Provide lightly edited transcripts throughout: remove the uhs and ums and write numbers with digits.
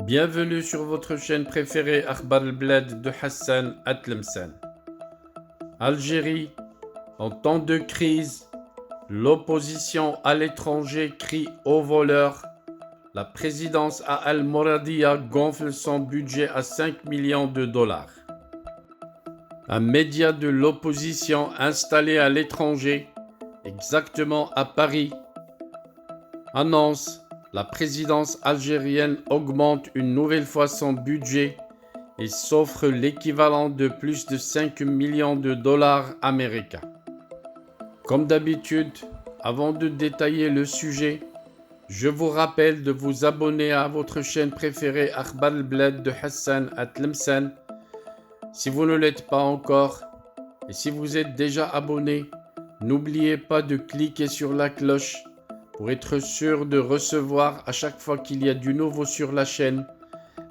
Bienvenue sur votre chaîne préférée Akhbar al-Blad de Hassan Atlemcen. Algérie, en temps de crise, l'opposition à l'étranger crie au voleur. La présidence à Al-Mouradia gonfle son budget à 5 millions de dollars. Un média de l'opposition installé à l'étranger, exactement à Paris, annonce: la présidence algérienne augmente une nouvelle fois son budget et s'offre l'équivalent de plus de 5 millions de dollars américains. Comme d'habitude, avant de détailler le sujet, je vous rappelle de vous abonner à votre chaîne préférée Akhbar al-Blad de Hassan Atlemcen si vous ne l'êtes pas encore, et si vous êtes déjà abonné, n'oubliez pas de cliquer sur la cloche pour être sûr de recevoir à chaque fois qu'il y a du nouveau sur la chaîne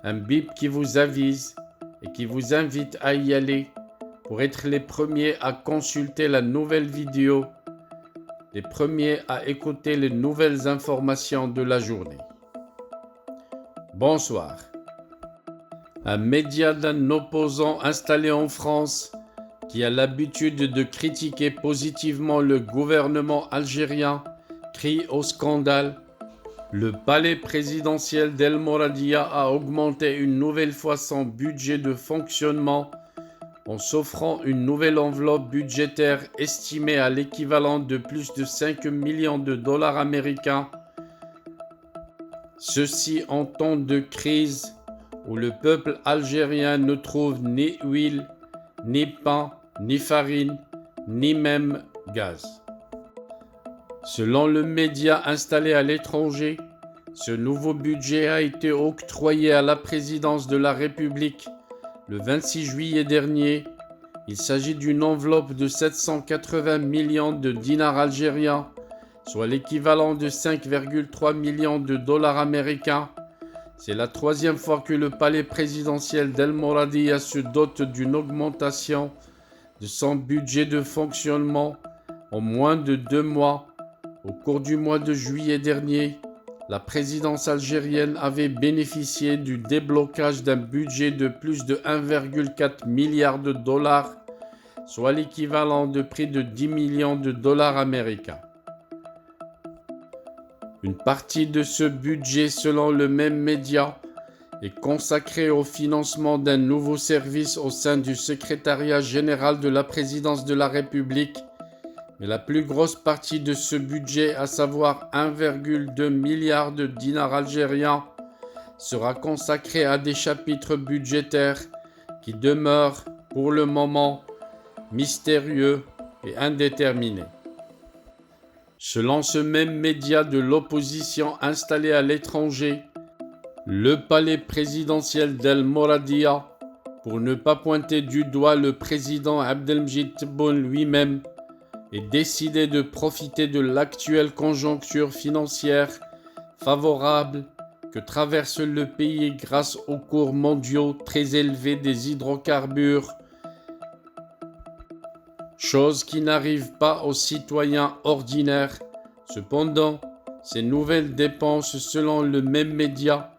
un bip qui vous avise et qui vous invite à y aller pour être les premiers à consulter la nouvelle vidéo, les premiers à écouter les nouvelles informations de la journée. Bonsoir. Un média d'un opposant installé en France qui a l'habitude de critiquer positivement le gouvernement algérien crie au scandale. Le palais présidentiel d'El Mouradia a augmenté une nouvelle fois son budget de fonctionnement en s'offrant une nouvelle enveloppe budgétaire estimée à l'équivalent de plus de 5 millions de dollars américains. Ceci en temps de crise où le peuple algérien ne trouve ni huile, ni pain, ni farine, ni même gaz. Selon le média installé à l'étranger, ce nouveau budget a été octroyé à la présidence de la République le 26 juillet dernier. Il s'agit d'une enveloppe de 780 millions de dinars algériens, soit l'équivalent de 5,3 millions de dollars américains. C'est la troisième fois que le palais présidentiel d'El Mouradia se dote d'une augmentation de son budget de fonctionnement en moins de 2 mois. Au cours du mois de juillet dernier, la présidence algérienne avait bénéficié du déblocage d'un budget de plus de 1,4 milliard de dollars, soit l'équivalent de près de 10 millions de dollars américains. Une partie de ce budget, selon le même média, est consacrée au financement d'un nouveau service au sein du secrétariat général de la présidence de la République. Mais la plus grosse partie de ce budget, à savoir 1,2 milliard de dinars algériens, sera consacrée à des chapitres budgétaires qui demeurent pour le moment mystérieux et indéterminés. Selon ce même média de l'opposition installé à l'étranger, le palais présidentiel d'El Mouradia, pour ne pas pointer du doigt le président Abdelmjid Tebboune lui-même, est décidé de profiter de l'actuelle conjoncture financière favorable que traverse le pays grâce aux cours mondiaux très élevés des hydrocarbures, chose qui n'arrive pas aux citoyens ordinaires. Cependant, ces nouvelles dépenses, selon le même média,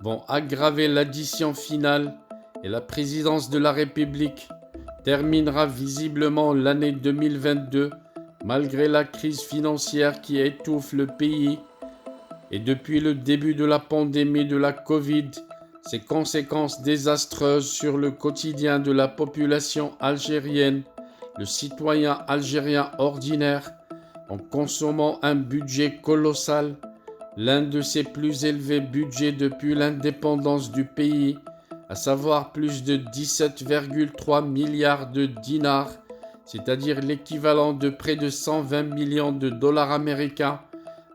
vont aggraver l'addition finale et la présidence de la République terminera visiblement l'année 2022 malgré la crise financière qui étouffe le pays et depuis le début de la pandémie de la Covid, ses conséquences désastreuses sur le quotidien de la population algérienne, le citoyen algérien ordinaire, en consommant un budget colossal, l'un de ses plus élevés budgets depuis l'indépendance du pays, à savoir plus de 17,3 milliards de dinars, c'est-à-dire l'équivalent de près de 120 millions de dollars américains,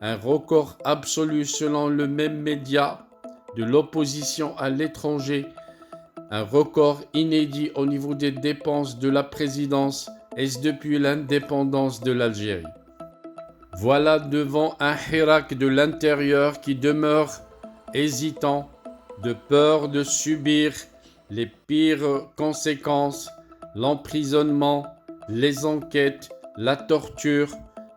un record absolu selon le même média de l'opposition à l'étranger, un record inédit au niveau des dépenses de la présidence, est-ce depuis l'indépendance de l'Algérie. Voilà devant un Hirak de l'intérieur qui demeure hésitant, de peur de subir les pires conséquences, l'emprisonnement, les enquêtes, la torture.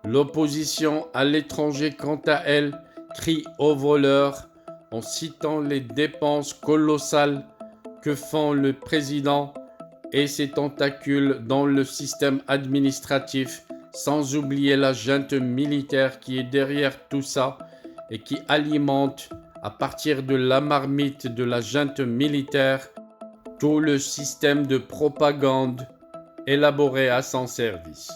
L'opposition à l'étranger, quant à elle, crie au voleur en citant les dépenses colossales que font le président et ses tentacules dans le système administratif, sans oublier la junte militaire qui est derrière tout ça et qui alimente, à partir de la marmite de la junte militaire, tout le système de propagande élaboré à son service.